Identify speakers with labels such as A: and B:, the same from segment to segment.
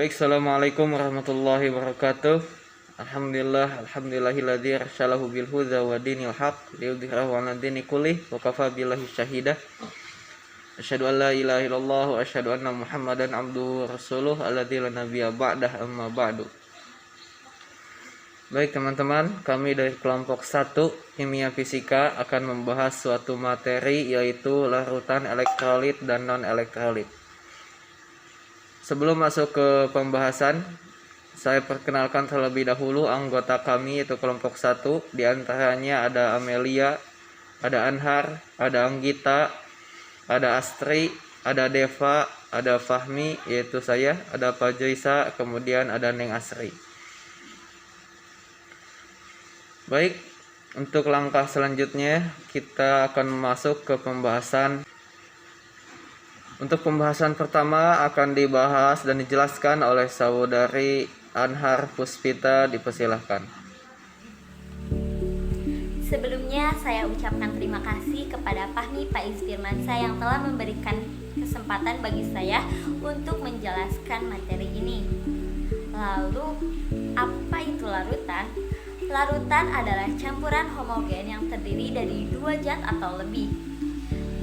A: Baik, assalamualaikum warahmatullahi wabarakatuh. Alhamdulillahilladzi arsalahu bil huda wa dinil haq liyudhhirahu 'ala dini kullih wa kafa billahi syahida. Asyhadu an la ilaha illallah wa asyhadu anna Muhammadan abduhu wa rasuluh alladzi la nabiyya ba'dah amma ba'du. Baik teman-teman, kami dari kelompok 1 Kimia Fisika akan membahas suatu materi yaitu larutan elektrolit dan non-elektrolit. Sebelum masuk ke pembahasan, saya perkenalkan terlebih dahulu anggota kami yaitu kelompok 1. Di antaranya ada Amelia, ada Anhar, ada Anggita, ada Astri, ada Deva, ada Fahmi yaitu saya, ada Pak Joisa, kemudian ada Neng Asri. Baik, untuk langkah selanjutnya kita akan masuk ke pembahasan. Untuk pembahasan pertama akan dibahas dan dijelaskan oleh saudari Anhar Puspita, dipersilahkan.
B: Sebelumnya saya ucapkan terima kasih kepada Fahmi Faiz Firmansyah yang telah memberikan kesempatan bagi saya untuk menjelaskan materi ini. Lalu, apa itu larutan? Larutan adalah campuran homogen yang terdiri dari 2 zat atau lebih.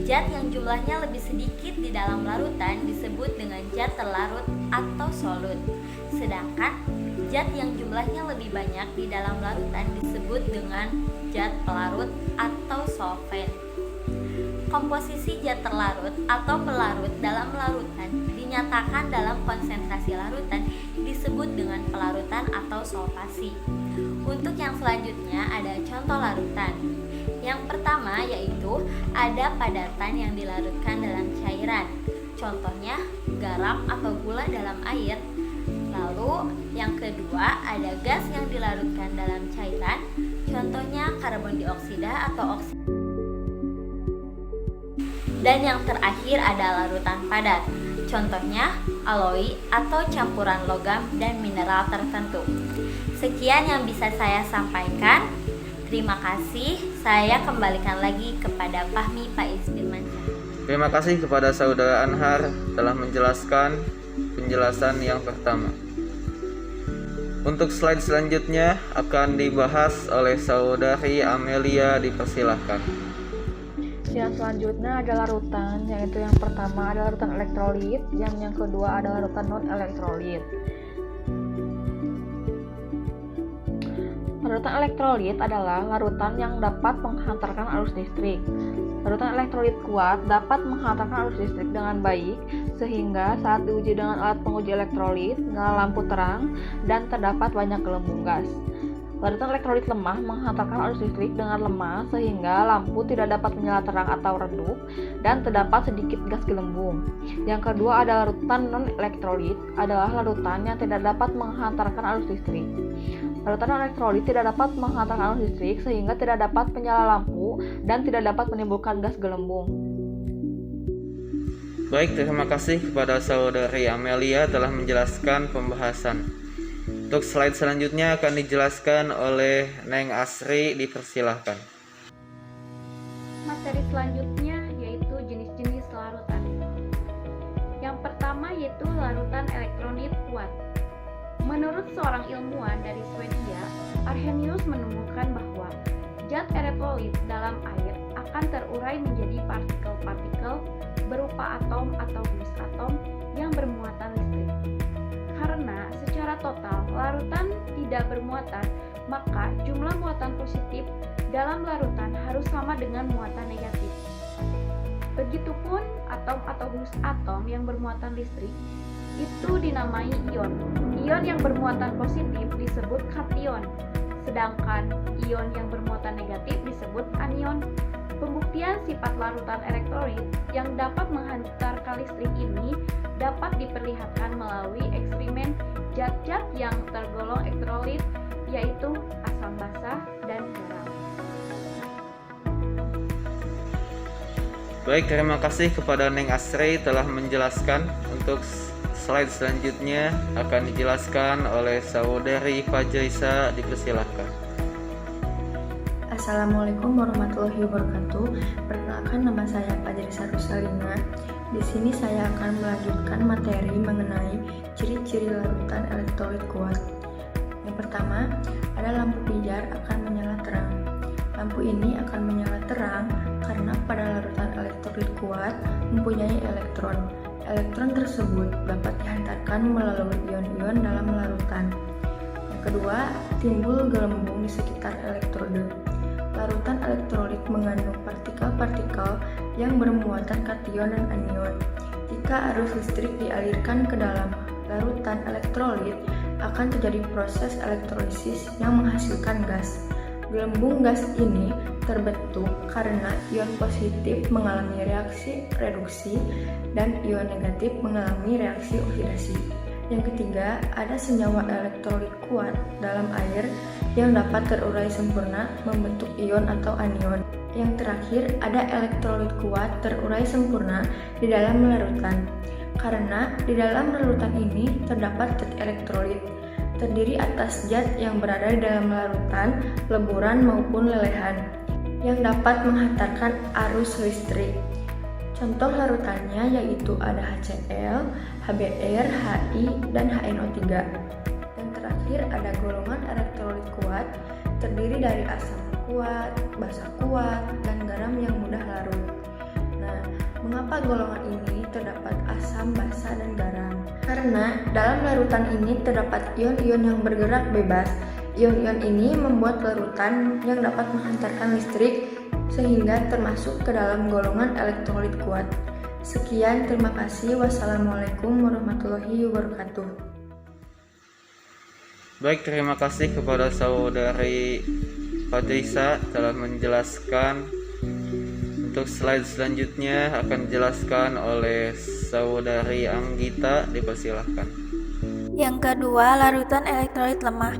B: Zat yang jumlahnya lebih sedikit di dalam larutan disebut dengan zat terlarut atau solut. Sedangkan zat yang jumlahnya lebih banyak di dalam larutan disebut dengan zat pelarut atau solvent. Komposisi zat terlarut atau pelarut dalam larutan dinyatakan dalam konsentrasi larutan disebut dengan pelarutan atau solvasi. Untuk yang selanjutnya ada contoh larutan. Yang pertama yaitu ada padatan yang dilarutkan dalam cairan. Contohnya garam atau gula dalam air. Lalu yang kedua ada gas yang dilarutkan dalam cairan. Contohnya karbon dioksida atau oksida. Dan yang terakhir ada larutan padat. Contohnya aloi atau campuran logam dan mineral tertentu. Sekian yang bisa saya sampaikan. Terima kasih. Saya kembalikan lagi kepada Fahmi Faiz Firmansyah.
A: Terima kasih kepada saudara Anhar telah menjelaskan penjelasan yang pertama. Untuk slide selanjutnya akan dibahas oleh saudari Amelia, dipersilahkan.
C: Yang selanjutnya adalah larutan, yaitu yang pertama adalah larutan elektrolit, yang kedua adalah larutan non-elektrolit. Larutan elektrolit adalah larutan yang dapat menghantarkan arus listrik. Larutan elektrolit kuat dapat menghantarkan arus listrik dengan baik, sehingga saat diuji dengan alat penguji elektrolit, nyala lampu terang, dan terdapat banyak gelembung gas. Larutan elektrolit lemah menghantarkan arus listrik dengan lemah, sehingga lampu tidak dapat menyala terang atau redup, dan terdapat sedikit gas gelembung. Yang kedua adalah larutan non-elektrolit, adalah larutan yang tidak dapat menghantarkan arus listrik. Larutan non-elektrolit tidak dapat menghantarkan arus listrik sehingga tidak dapat menyala lampu dan tidak dapat menimbulkan gas gelembung.
A: Baik, terima kasih kepada saudari Amelia telah menjelaskan pembahasan. Untuk slide selanjutnya akan dijelaskan oleh Neng Asri, dipersilahkan.
D: Materi selanjutnya yaitu jenis-jenis larutan. Yang pertama yaitu larutan elektrolit kuat. Menurut seorang ilmuwan dari Swedia, Arrhenius menemukan bahwa zat elektrolit dalam air akan terurai menjadi partikel-partikel berupa atom atau gugus atom yang bermuatan listrik. Karena secara total larutan tidak bermuatan, maka jumlah muatan positif dalam larutan harus sama dengan muatan negatif. Begitupun atom atau gugus atom yang bermuatan listrik itu dinamai ion. Ion yang bermuatan positif disebut kation, sedangkan ion yang bermuatan negatif disebut anion. Pembuktian sifat larutan elektrolit yang dapat menghantarkan listrik ini dapat diperlihatkan melalui eksperimen zat-zat yang tergolong elektrolit, yaitu asam basa dan garam.
A: Baik, terima kasih kepada Neng Asri telah menjelaskan. Untuk slide selanjutnya akan dijelaskan oleh saudari Fajaisa, dipersilahkan.
E: Assalamualaikum warahmatullahi wabarakatuh. Perkenalkan, nama saya Fajaisa Rusalina. Di sini saya akan melanjutkan materi mengenai Ciri-ciri larutan elektrolit kuat. Yang pertama, ada lampu pijar akan menyala terang. Lampu ini akan menyala terang karena pada larutan elektrolit kuat mempunyai elektron. Elektron tersebut dapat dihantarkan melalui ion-ion dalam larutan. Yang kedua, timbul gelembung di sekitar elektrode. Larutan elektrolit mengandung partikel-partikel yang bermuatan kation dan anion. Jika arus listrik dialirkan ke dalam larutan elektrolit, akan terjadi proses elektrolisis yang menghasilkan gas. Gelembung gas ini terbentuk karena ion positif mengalami reaksi reduksi dan ion negatif mengalami reaksi oksidasi. Yang ketiga, ada senyawa elektrolit kuat dalam air yang dapat terurai sempurna membentuk ion atau anion. Yang terakhir, ada elektrolit kuat terurai sempurna di dalam larutan. Karena di dalam larutan ini terdapat zat elektrolit, terdiri atas zat yang berada di dalam larutan, leburan maupun lelehan, yang dapat menghantarkan arus listrik. Contoh larutannya yaitu ada HCl, HBr, Hi, dan HNO3. Yang terakhir ada golongan elektrolit kuat, terdiri dari asam kuat, basa kuat, dan garam yang mudah larut. Nah, mengapa golongan ini terdapat asam, basa, dan garam? Karena dalam larutan ini terdapat ion-ion yang bergerak bebas. Ion-ion ini membuat larutan yang dapat menghantarkan listrik sehingga termasuk ke dalam golongan elektrolit kuat. Sekian, terima kasih. Wassalamualaikum warahmatullahi wabarakatuh.
A: Baik, terima kasih kepada saudari Fadrisa telah menjelaskan. Untuk slide selanjutnya akan dijelaskan oleh saudari Anggita, dipersilahkan.
F: Yang kedua, larutan elektrolit lemah.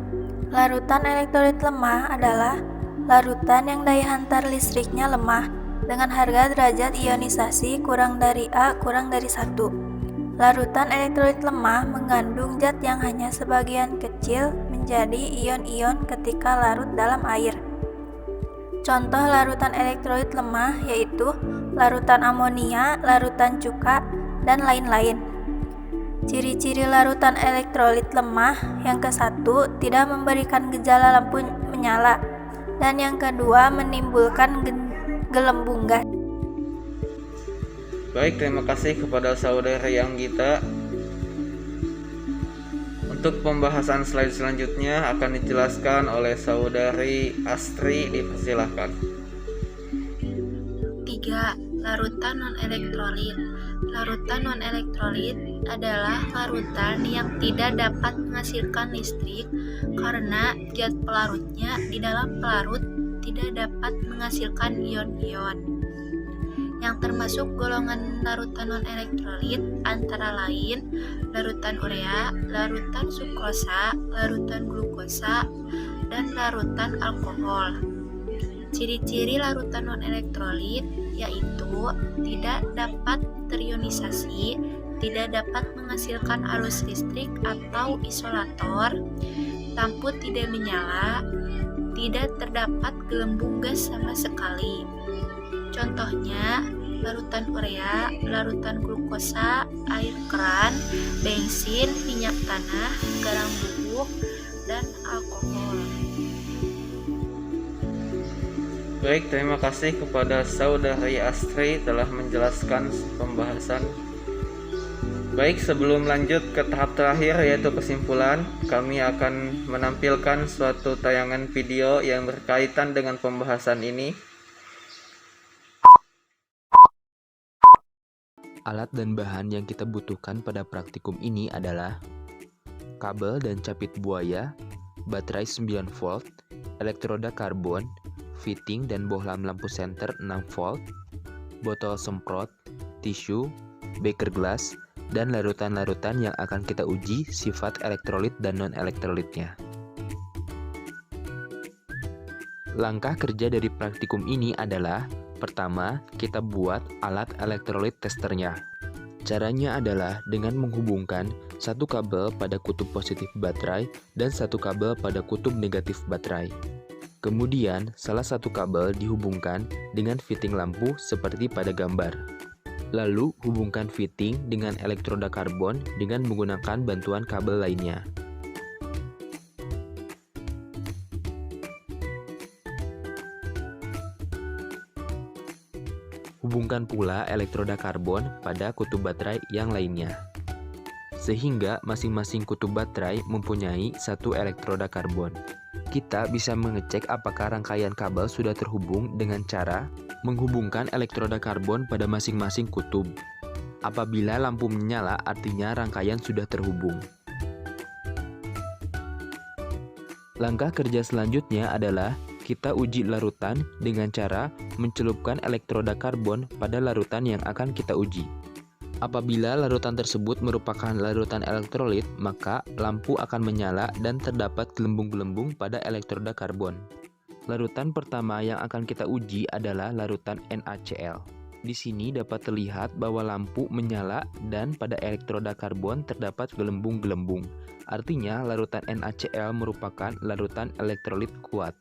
F: Larutan elektrolit lemah adalah larutan yang daya hantar listriknya lemah dengan harga derajat ionisasi kurang dari A kurang dari 1. Larutan elektrolit lemah mengandung zat yang hanya sebagian kecil menjadi ion-ion ketika larut dalam air. Contoh larutan elektrolit lemah yaitu larutan amonia, larutan cuka, dan lain-lain. Ciri-ciri larutan elektrolit lemah yang ke-1 tidak memberikan gejala lampu menyala, dan yang kedua menimbulkan gelembung gas.
A: Baik, terima kasih kepada saudari Anggita. Untuk pembahasan slide selanjutnya akan dijelaskan oleh saudari Astri, dipersilahkan.
G: 3. Larutan non-elektrolit. Larutan non-elektrolit adalah larutan yang tidak dapat menghasilkan listrik karena zat pelarutnya di dalam pelarut tidak dapat menghasilkan ion-ion. Yang termasuk golongan larutan non-elektrolit antara lain larutan urea, larutan sukrosa, larutan glukosa, dan larutan alkohol. Ciri-ciri larutan non-elektrolit yaitu tidak dapat terionisasi, tidak dapat menghasilkan arus listrik atau isolator, lampu tidak menyala, tidak terdapat gelembung gas sama sekali. Contohnya, larutan urea, larutan glukosa, air keran, bensin, minyak tanah, garam bubuk, dan alkohol.
A: Baik, terima kasih kepada saudari Astri telah menjelaskan pembahasan. Baik, sebelum lanjut ke tahap terakhir yaitu kesimpulan, kami akan menampilkan suatu tayangan video yang berkaitan dengan pembahasan ini.
H: Alat dan bahan yang kita butuhkan pada praktikum ini adalah kabel dan capit buaya, baterai 9 volt, elektroda karbon, fitting dan bohlam lampu senter 6 volt, botol semprot, tisu, beker gelas, dan larutan-larutan yang akan kita uji sifat elektrolit dan non-elektrolitnya. Langkah kerja dari praktikum ini adalah: pertama, kita buat alat elektrolit testernya. Caranya adalah dengan menghubungkan satu kabel pada kutub positif baterai dan satu kabel pada kutub negatif baterai. Kemudian, salah satu kabel dihubungkan dengan fitting lampu seperti pada gambar. Lalu hubungkan fitting dengan elektroda karbon dengan menggunakan bantuan kabel lainnya. Hubungkan pula elektroda karbon pada kutub baterai yang lainnya, sehingga masing-masing kutub baterai mempunyai satu elektroda karbon. Kita bisa mengecek apakah rangkaian kabel sudah terhubung dengan cara menghubungkan elektroda karbon pada masing-masing kutub. Apabila lampu menyala, artinya rangkaian sudah terhubung. Langkah kerja selanjutnya adalah kita uji larutan dengan cara mencelupkan elektroda karbon pada larutan yang akan kita uji. Apabila larutan tersebut merupakan larutan elektrolit, maka lampu akan menyala dan terdapat gelembung-gelembung pada elektroda karbon. Larutan pertama yang akan kita uji adalah larutan NaCl. Di sini dapat terlihat bahwa lampu menyala dan pada elektroda karbon terdapat gelembung-gelembung. Artinya larutan NaCl merupakan larutan elektrolit kuat.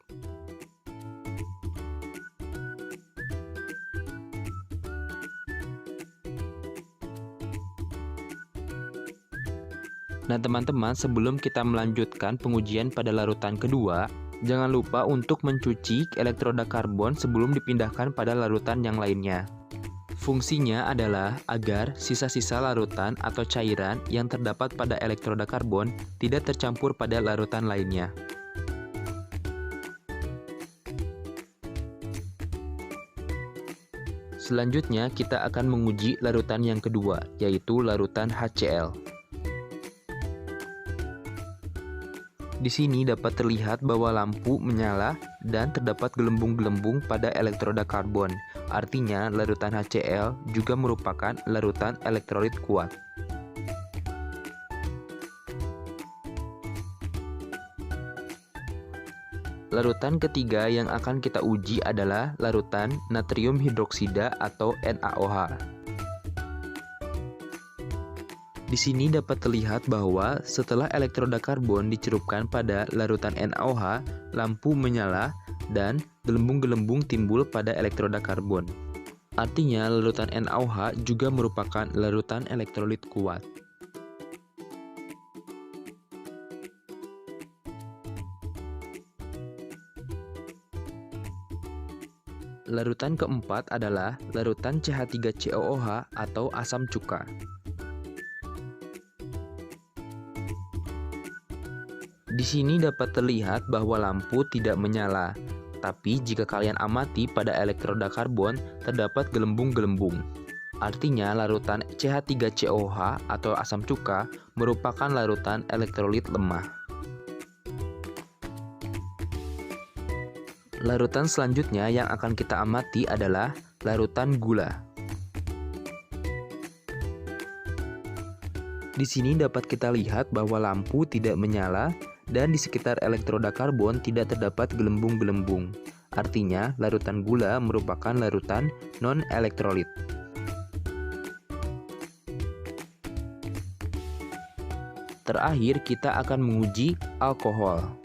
H: Nah teman-teman, sebelum kita melanjutkan pengujian pada larutan kedua, jangan lupa untuk mencuci elektroda karbon sebelum dipindahkan pada larutan yang lainnya. Fungsinya adalah agar sisa-sisa larutan atau cairan yang terdapat pada elektroda karbon tidak tercampur pada larutan lainnya. Selanjutnya kita akan menguji larutan yang kedua, yaitu larutan HCl. Di sini dapat terlihat bahwa lampu menyala dan terdapat gelembung-gelembung pada elektroda karbon. Artinya, larutan HCl juga merupakan larutan elektrolit kuat. Larutan ketiga yang akan kita uji adalah larutan natrium hidroksida atau NaOH. Di sini dapat terlihat bahwa setelah elektroda karbon dicelupkan pada larutan NaOH, lampu menyala dan gelembung-gelembung timbul pada elektroda karbon. Artinya, larutan NaOH juga merupakan larutan elektrolit kuat. Larutan keempat adalah larutan CH3COOH atau asam cuka. Di sini dapat terlihat bahwa lampu tidak menyala, tapi jika kalian amati pada elektroda karbon terdapat gelembung-gelembung. Artinya larutan CH3COOH atau asam cuka merupakan larutan elektrolit lemah. Larutan selanjutnya yang akan kita amati adalah larutan gula. Di sini dapat kita lihat bahwa lampu tidak menyala dan di sekitar elektroda karbon tidak terdapat gelembung-gelembung. Artinya, larutan gula merupakan larutan non-elektrolit. Terakhir, kita akan menguji alkohol.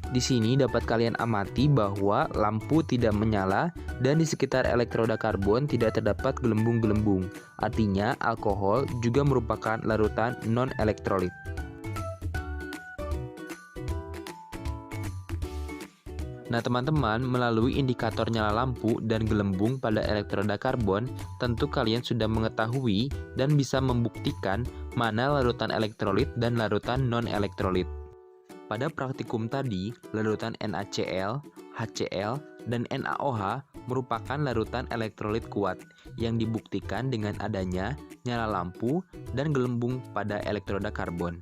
H: Di sini dapat kalian amati bahwa lampu tidak menyala dan di sekitar elektroda karbon tidak terdapat gelembung-gelembung. Artinya, alkohol juga merupakan larutan non-elektrolit. Nah teman-teman, melalui indikator nyala lampu dan gelembung pada elektroda karbon, tentu kalian sudah mengetahui dan bisa membuktikan mana larutan elektrolit dan larutan non-elektrolit. Pada praktikum tadi, larutan NaCl, HCl, dan NaOH merupakan larutan elektrolit kuat yang dibuktikan dengan adanya nyala lampu dan gelembung pada elektroda karbon.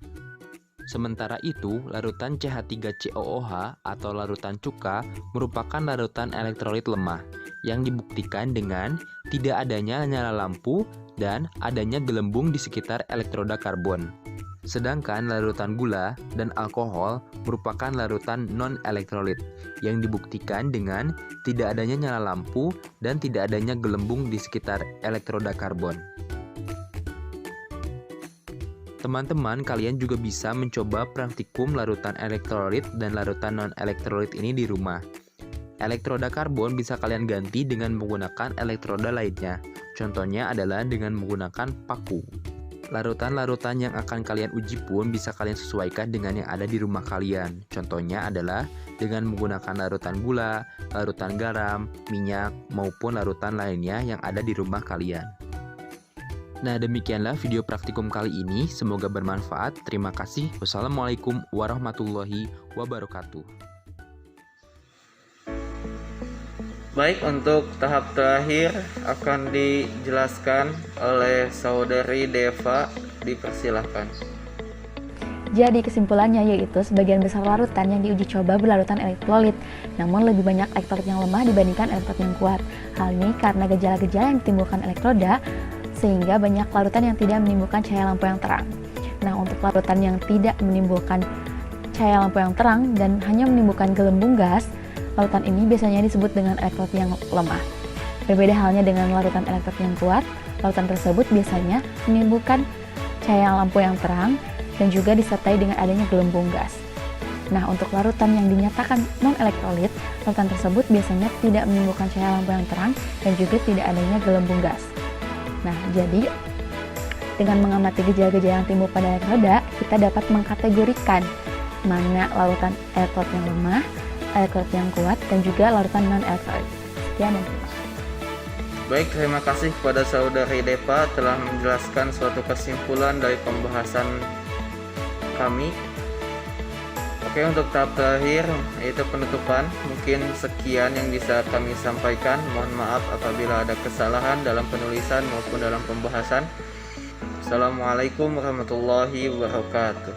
H: Sementara itu, larutan CH3COOH atau larutan cuka merupakan larutan elektrolit lemah yang dibuktikan dengan tidak adanya nyala lampu dan adanya gelembung di sekitar elektroda karbon. Sedangkan larutan gula dan alkohol merupakan larutan non-elektrolit yang dibuktikan dengan tidak adanya nyala lampu dan tidak adanya gelembung di sekitar elektroda karbon. Teman-teman, kalian juga bisa mencoba praktikum larutan elektrolit dan larutan non-elektrolit ini di rumah. Elektroda karbon bisa kalian ganti dengan menggunakan elektroda lainnya. Contohnya adalah dengan menggunakan paku. Larutan-larutan yang akan kalian uji pun bisa kalian sesuaikan dengan yang ada di rumah kalian. Contohnya adalah dengan menggunakan larutan gula, larutan garam, minyak, maupun larutan lainnya yang ada di rumah kalian. Nah, demikianlah video praktikum kali ini. Semoga bermanfaat. Terima kasih. Wassalamualaikum warahmatullahi wabarakatuh.
A: Baik, untuk tahap terakhir akan dijelaskan oleh saudari Deva. Dipersilahkan.
I: Jadi kesimpulannya yaitu sebagian besar larutan yang diuji coba berlarutan elektrolit, namun lebih banyak elektrolit yang lemah dibandingkan elektrolit yang kuat. Hal ini karena gejala-gejala yang ditimbulkan elektroda, sehingga banyak larutan yang tidak menimbulkan cahaya lampu yang terang. Nah, untuk larutan yang tidak menimbulkan cahaya lampu yang terang dan hanya menimbulkan gelembung gas, larutan ini biasanya disebut dengan elektrolit yang lemah. Berbeda halnya dengan larutan elektrolit yang kuat, larutan tersebut biasanya menimbulkan cahaya lampu yang terang dan juga disertai dengan adanya gelembung gas. Nah, untuk larutan yang dinyatakan non-elektrolit, larutan tersebut biasanya tidak menimbulkan cahaya lampu yang terang dan juga tidak adanya gelembung gas. Nah, jadi dengan mengamati gejala-gejala yang timbul pada elektroda, kita dapat mengkategorikan mana larutan elektrolit yang lemah, elektrolit yang kuat, dan juga larutan non-elektrolit. Sekian dan terima kasih.
A: Baik, terima kasih kepada saudari Deva telah menjelaskan suatu kesimpulan dari pembahasan kami. Oke, untuk tahap terakhir yaitu penutupan. Mungkin sekian yang bisa kami sampaikan. Mohon maaf apabila ada kesalahan dalam penulisan maupun dalam pembahasan. Assalamualaikum warahmatullahi wabarakatuh.